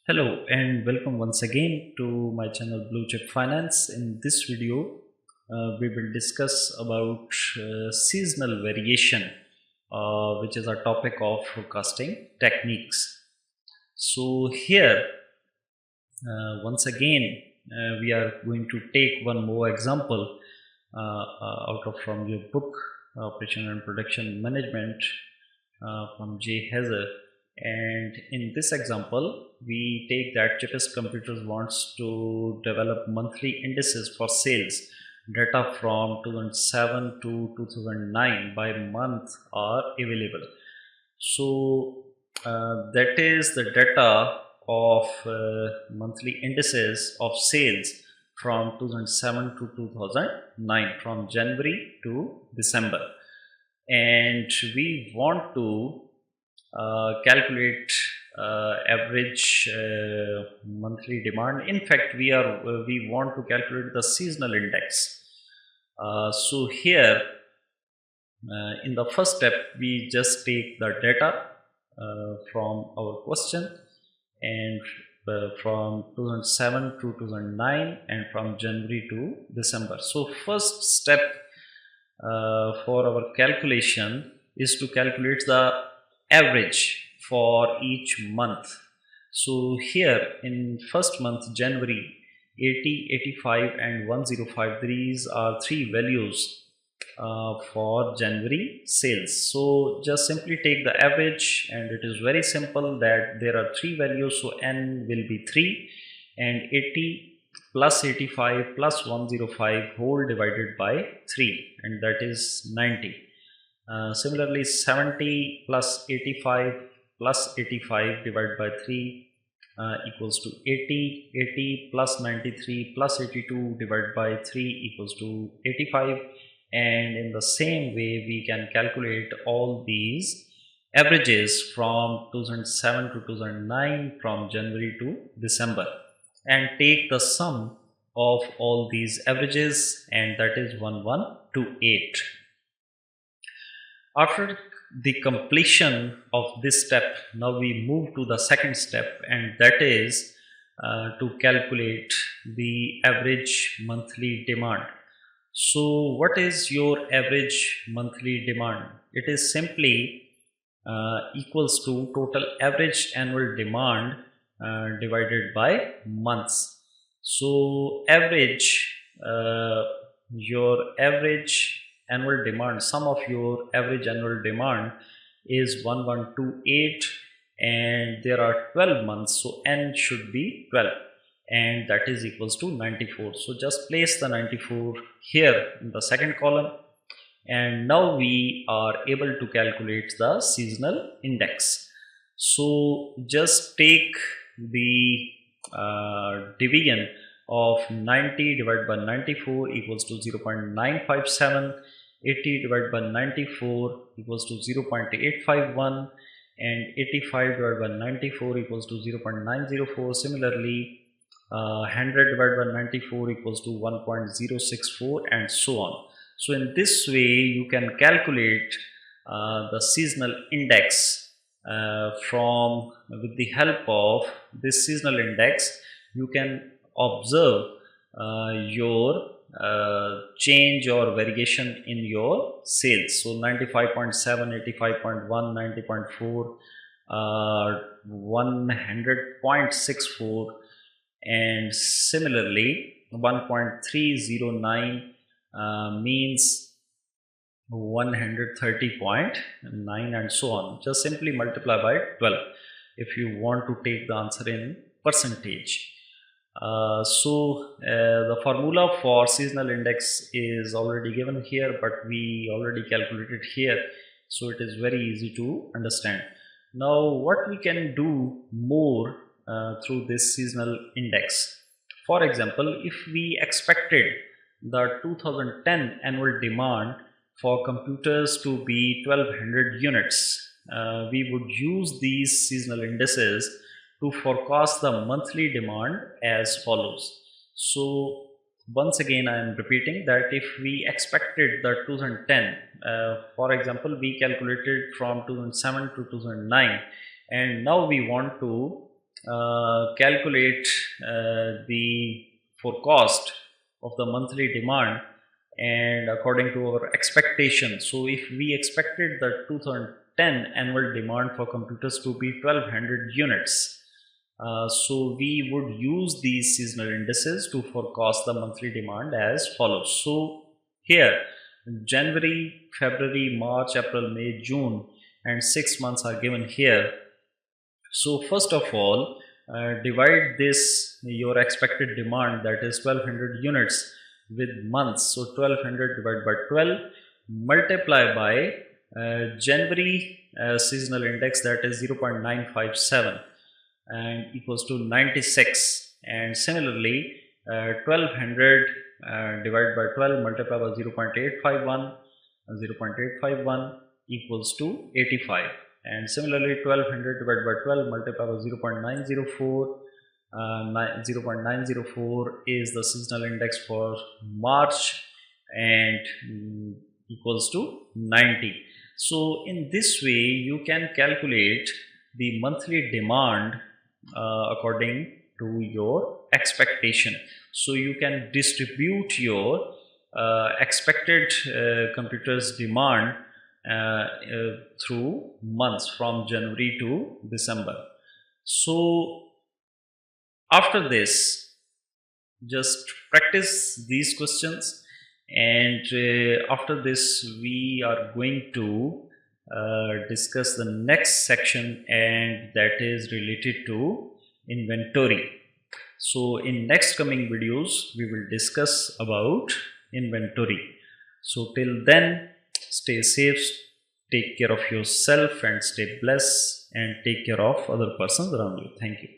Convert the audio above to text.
Hello and welcome once again to my channel Blue Chip Finance. In this video, we will discuss about seasonal variation, which is a topic of forecasting techniques. So here, once again, we are going to take one more example out of from your book, Operation and Production Management, from J. Hazer. And in this example, we take that Chippist Computers wants to develop monthly indices for sales. Data from 2007 to 2009 by month are available. So that is the data of monthly indices of sales from 2007 to 2009, from January to December. And we want to calculate average monthly demand. In fact, we want to calculate the seasonal index. So here in the first step, we just take the data from our question, and from 2007 to 2009 and from January to December. So first step for our calculation is to calculate the average for each month. So here in first month, January, 80, 85 and 105, these are three values for January sales. So just simply take the average, and it is very simple that there are three values, so n will be 3, and 80 plus 85 plus 105 whole divided by 3, and that is 90. Similarly, 70 plus 85 plus 85 divided by 3 equals to 80. 80 plus 93 plus 82 divided by 3 equals to 85. And in the same way, we can calculate all these averages from 2007 to 2009, from January to December, and take the sum of all these averages, and that is 1128. After the completion of this step, now we move to the second step, and that is to calculate the average monthly demand. So what is your average monthly demand? It is simply equals to total average annual demand divided by months. So average, your average annual demand, sum of your average annual demand is 1128, and there are 12 months, so n should be 12, and that is equals to 94. So just place the 94 here in the second column, and now we are able to calculate the seasonal index. So just take the division of 90 divided by 94 equals to 0.957, 80 divided by 94 equals to 0.851, and 85 divided by 94 equals to 0.904. Similarly, 100 divided by 94 equals to 1.064, and so on. So in this way, you can calculate the seasonal index with the help of this seasonal index. You can observe your change or variation in your sales. So 95.7, 85.1, 90.4, 100.64, and similarly 1.309 means 130.9, and so on. Just simply multiply by 12 if you want to take the answer in percentage. The formula for seasonal index is already given here, but we already calculated here, so it is very easy to understand. Now what we can do more through this seasonal index. For example, if we expected the 2010 annual demand for computers to be 1200 units, we would use these seasonal indices to forecast the monthly demand as follows. So once again, I am repeating that if we expected the 2010, for example, we calculated from 2007 to 2009, and now we want to calculate the forecast of the monthly demand and according to our expectation. So if we expected the 2010 annual demand for computers to be 1200 units, so we would use these seasonal indices to forecast the monthly demand as follows. So here January, February, March, April, May, June and 6 months are given here. So first of all, divide this your expected demand, that is 1200 units, with months. So 1200 divided by 12, multiply by January seasonal index, that is 0.957 and equals to 96, and similarly 1200 divided by 12 multiplied by 0.851 equals to 85, and similarly 1200 divided by 12 multiplied by 0.904 0.904 is the seasonal index for March and equals to 90. So in this way you can calculate the monthly demand according to your expectation. So you can distribute your expected computers demand through months from January to December. So after this, just practice these questions, and after this we are going to discuss the next section, and that is related to inventory. So in next coming videos we will discuss about inventory. So till then, stay safe, take care of yourself and stay blessed, and take care of other persons around you. Thank you.